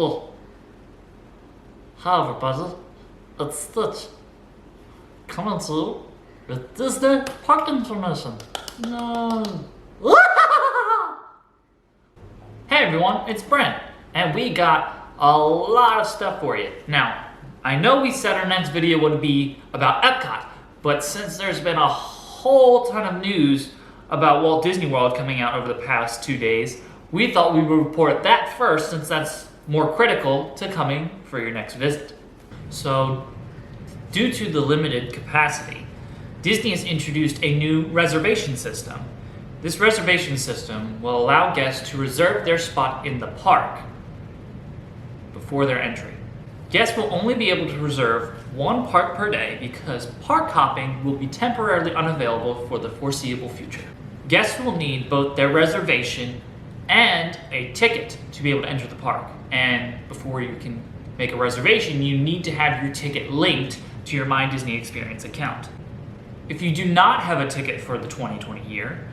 Oh, hi everybody, it's Stitch, coming to you with Disney park information. No. Hey everyone, it's Brent, and we got a lot of stuff for you. Now, I know we said our next video would be about Epcot, but since there's been a whole ton of news about Walt Disney World coming out over the past 2 days, we thought we would report that first since that's more critical to coming for your next visit. So, due to the limited capacity, Disney has introduced a new reservation system. This reservation system will allow guests to reserve their spot in the park before their entry. Guests will only be able to reserve one park per day because park hopping will be temporarily unavailable for the foreseeable future. Guests will need both their reservation and a ticket to be able to enter the park. And before you can make a reservation, you need to have your ticket linked to your My Disney Experience account. If you do not have a ticket for the 2020 year,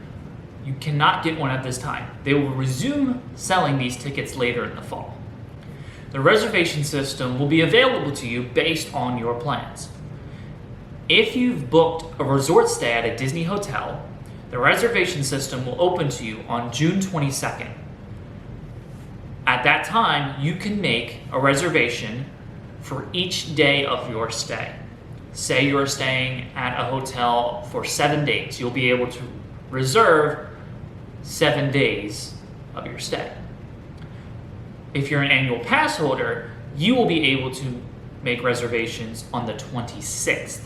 you cannot get one at this time. They will resume selling these tickets later in the fall. The reservation system will be available to you based on your plans. If you've booked a resort stay at a Disney hotel, the reservation system will open to you on June 22nd. At that time, you can make a reservation for each day of your stay. Say you're staying at a hotel for 7 days, you'll be able to reserve 7 days of your stay. If you're an annual pass holder, you will be able to make reservations on the 26th.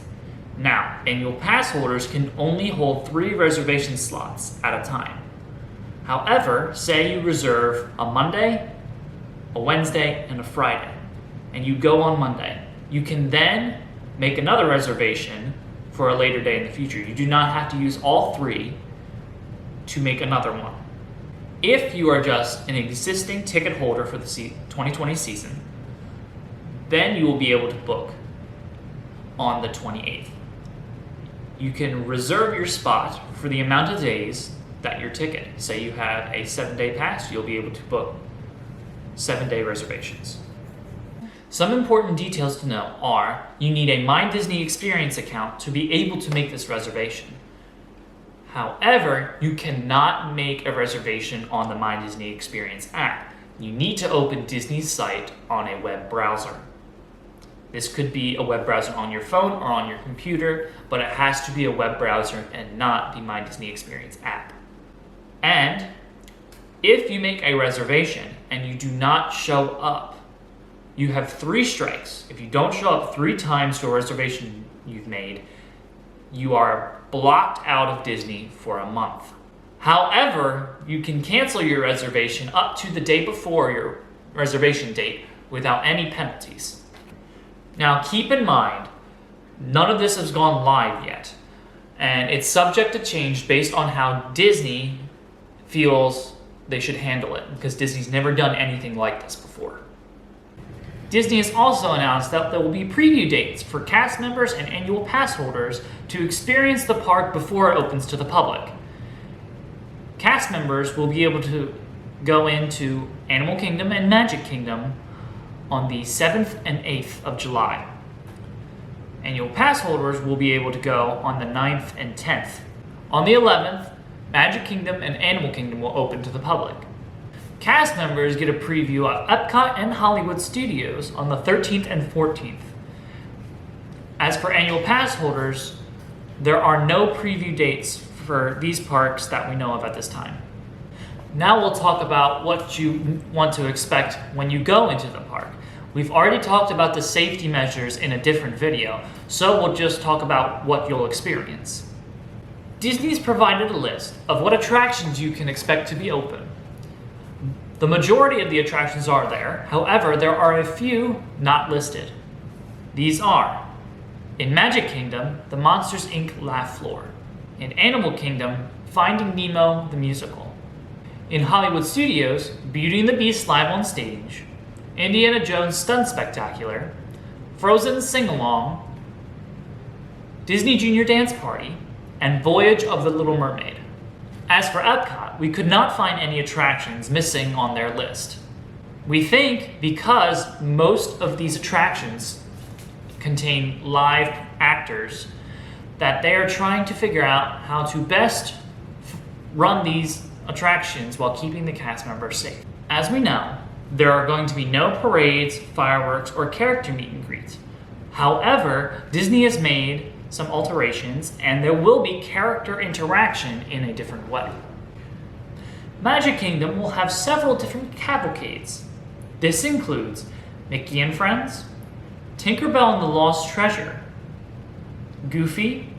Now, annual pass holders can only hold 3 reservation slots at a time. However, say you reserve a Monday, a Wednesday, and a Friday, and you go on Monday. You can then make another reservation for a later day in the future. You do not have to use all 3 to make another one. If you are just an existing ticket holder for the 2020 season, then you will be able to book on the 28th. You can reserve your spot for the amount of days that your ticket. Say you have a 7-day pass, you'll be able to book 7-day reservations. Some important details to know are you need a My Disney Experience account to be able to make this reservation. However, you cannot make a reservation on the My Disney Experience app. You need to open Disney's site on a web browser. This could be a web browser on your phone or on your computer, but it has to be a web browser and not the My Disney Experience app. And if you make a reservation and you do not show up, you have 3 strikes. If you don't show up 3 times to a reservation you've made, you are blocked out of Disney for a month. However, you can cancel your reservation up to the day before your reservation date without any penalties. Now keep in mind, none of this has gone live yet, and it's subject to change based on how Disney feels they should handle it, because Disney's never done anything like this before. Disney has also announced that there will be preview dates for cast members and annual pass holders to experience the park before it opens to the public. Cast members will be able to go into Animal Kingdom and Magic Kingdom on the 7th and 8th of July. Annual pass holders will be able to go on the 9th and 10th. On the 11th, Magic Kingdom and Animal Kingdom will open to the public. Cast members get a preview of Epcot and Hollywood Studios on the 13th and 14th. As for annual pass holders, there are no preview dates for these parks that we know of at this time. Now we'll talk about what you want to expect when you go into the park. We've already talked about the safety measures in a different video, so we'll just talk about what you'll experience. Disney's provided a list of what attractions you can expect to be open. The majority of the attractions are there, however, there are a few not listed. These are, in Magic Kingdom, the Monsters, Inc. Laugh Floor. In Animal Kingdom, Finding Nemo the Musical. In Hollywood Studios, Beauty and the Beast Live on Stage, Indiana Jones Stunt Spectacular, Frozen Sing-Along, Disney Junior Dance Party, and Voyage of the Little Mermaid. As for Epcot, we could not find any attractions missing on their list. We think because most of these attractions contain live actors that they are trying to figure out how to best run these attractions while keeping the cast members safe. As we know, there are going to be no parades, fireworks, or character meet and greets. However, Disney has made some alterations and there will be character interaction in a different way. Magic Kingdom will have several different cavalcades. This includes Mickey and Friends, Tinkerbell and the Lost Treasure, Goofy,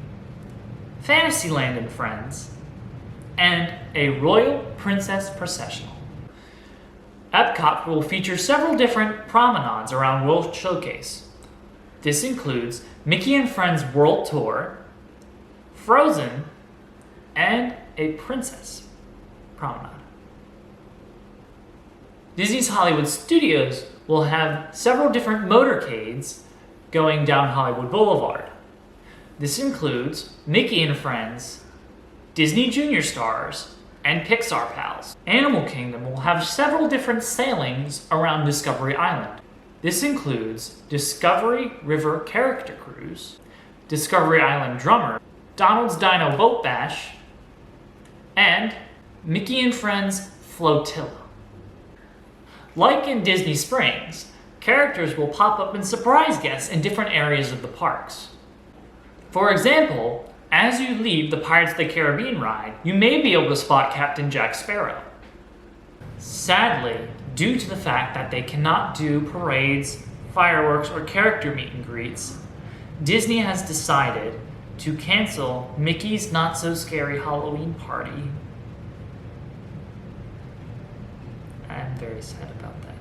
Fantasyland and Friends, and a Royal Princess Processional. Epcot will feature several different promenades around World Showcase. This includes Mickey and Friends World Tour, Frozen, and a Princess Promenade. Disney's Hollywood Studios will have several different motorcades going down Hollywood Boulevard. This includes Mickey and Friends, Disney Junior Stars, and Pixar Pals. Animal Kingdom will have several different sailings around Discovery Island. This includes Discovery River Character Cruise, Discovery Island Drummer, Donald's Dino Boat Bash, and Mickey and Friends Flotilla. Like in Disney Springs, characters will pop up and surprise guests in different areas of the parks. For example, as you leave the Pirates of the Caribbean ride, you may be able to spot Captain Jack Sparrow. Sadly, due to the fact that they cannot do parades, fireworks, or character meet and greets, Disney has decided to cancel Mickey's Not So Scary Halloween Party. I'm very sad about that.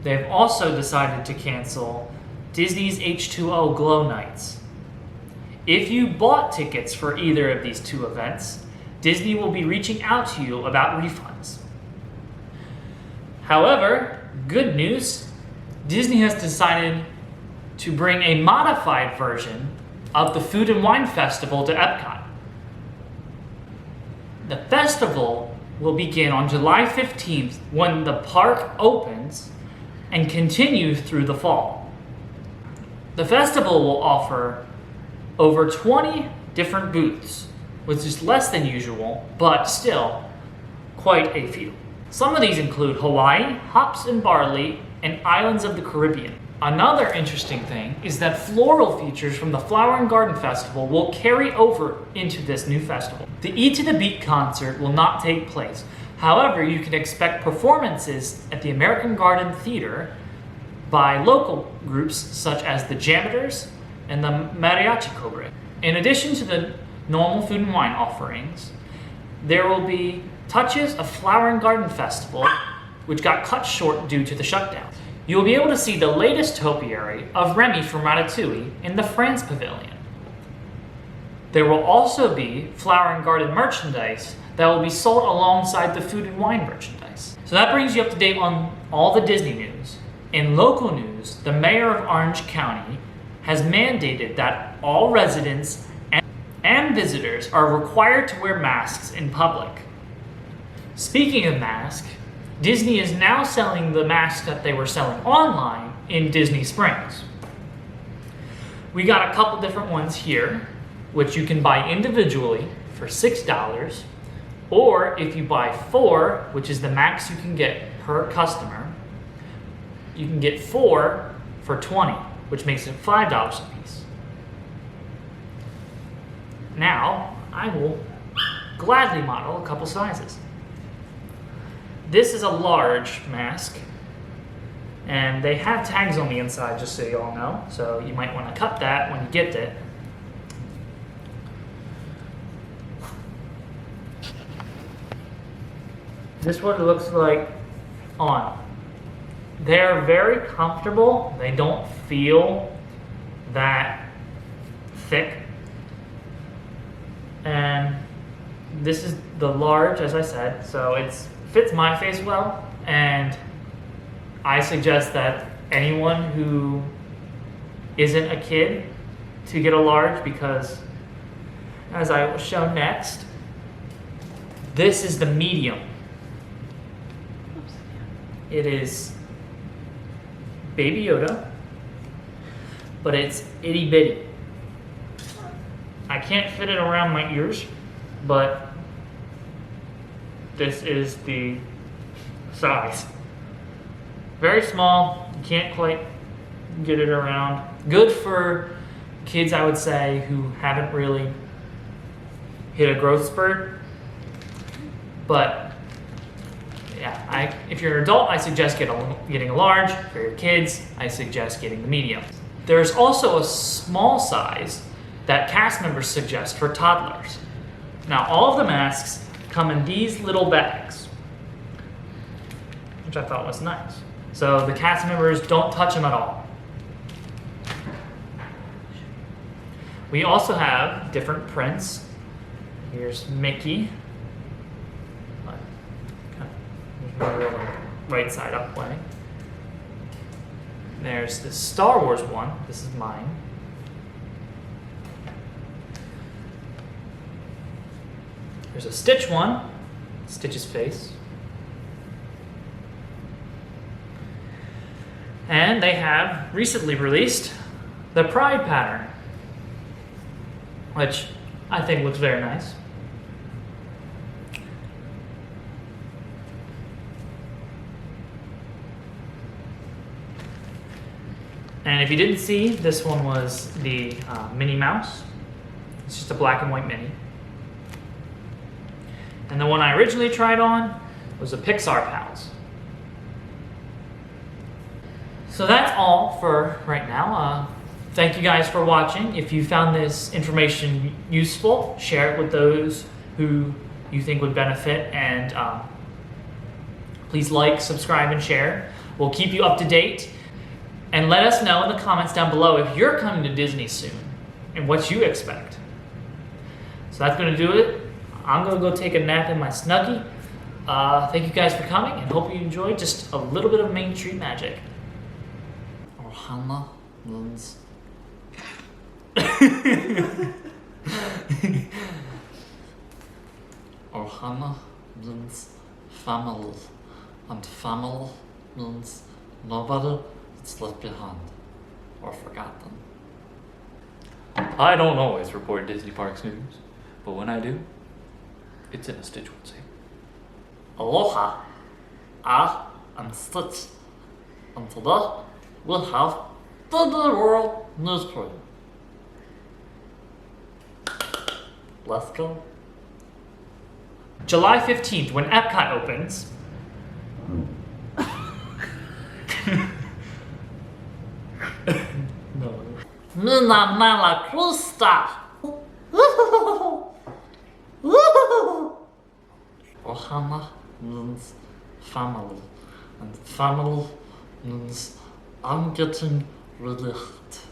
They've also decided to cancel Disney's H2O Glow Nights. If you bought tickets for either of these two events, Disney will be reaching out to you about refunds. However, good news, Disney has decided to bring a modified version of the Food and Wine Festival to Epcot. The festival will begin on July 15th when the park opens and continue through the fall. The festival will offer over 20 different booths, which is less than usual, but still quite a few. Some of these include Hawaii, hops and barley, and islands of the Caribbean. Another interesting thing is that floral features from the Flower and Garden Festival will carry over into this new festival. The Eat to the Beat concert will not take place. However, you can expect performances at the American Garden Theater by local groups such as the Jammers and the Mariachi Cobra. In addition to the normal food and wine offerings, there will be touches of Flower and Garden Festival, which got cut short due to the shutdown. You will be able to see the latest topiary of Remy from Ratatouille in the France Pavilion. There will also be Flower and Garden merchandise that will be sold alongside the food and wine merchandise. So that brings you up to date on all the Disney news. In local news, the mayor of Orange County has mandated that all residents and visitors are required to wear masks in public. Speaking of masks, Disney is now selling the masks that they were selling online in Disney Springs. We got a couple different ones here, which you can buy individually for $6, or if you buy 4, which is the max you can get per customer, you can get 4 for $20, which makes it $5 a piece. Now, I will gladly model a couple sizes. This is a large mask, and they have tags on the inside, just so you all know, so you might want to cut that when you get it. This is what it looks like on. They're very comfortable. They don't feel that thick. And this is the large, as I said, so it fits my face well, and I suggest that anyone who isn't a kid to get a large, because as I will show next, this is the medium. It is Baby Yoda, but it's itty bitty. I can't fit it around my ears, but this is the size. Very small, you can't quite get it around. Good for kids, I would say, who haven't really hit a growth spurt. But yeah, if you're an adult, I suggest getting a large. For your kids, I suggest getting the medium. There's also a small size that cast members suggest for toddlers. Now, all of the masks come in these little bags, which I thought was nice. So the cast members don't touch them at all. We also have different prints. Here's Mickey. Right side up way. There's the Star Wars one. This is mine. There's a Stitch one. Stitch's face. And they have recently released the Pride pattern, which I think looks very nice. And if you didn't see, this one was the Minnie Mouse. It's just a black and white Minnie. And the one I originally tried on was the Pixar Pals. So that's all for right now. Thank you guys for watching. If you found this information useful, share it with those who you think would benefit. And please like, subscribe, and share. We'll keep you up to date. And let us know in the comments down below if you're coming to Disney soon and what you expect. So that's going to do it. I'm going to go take a nap in my Snuggie. Thank you guys for coming and hope you enjoyed just a little bit of Main Street magic. Ohana Lens. Ohana means family, and family means nobody is left behind or forgotten. I don't always report Disney Parks news, but when I do, it's in a Stitch would say. Aloha, I am Stitch, and today we'll have Disney World news for you. Let's go. July 15th, when Epcot opens. No. Mina Mala Crusta. Ohana means family, and family means I'm getting really hot.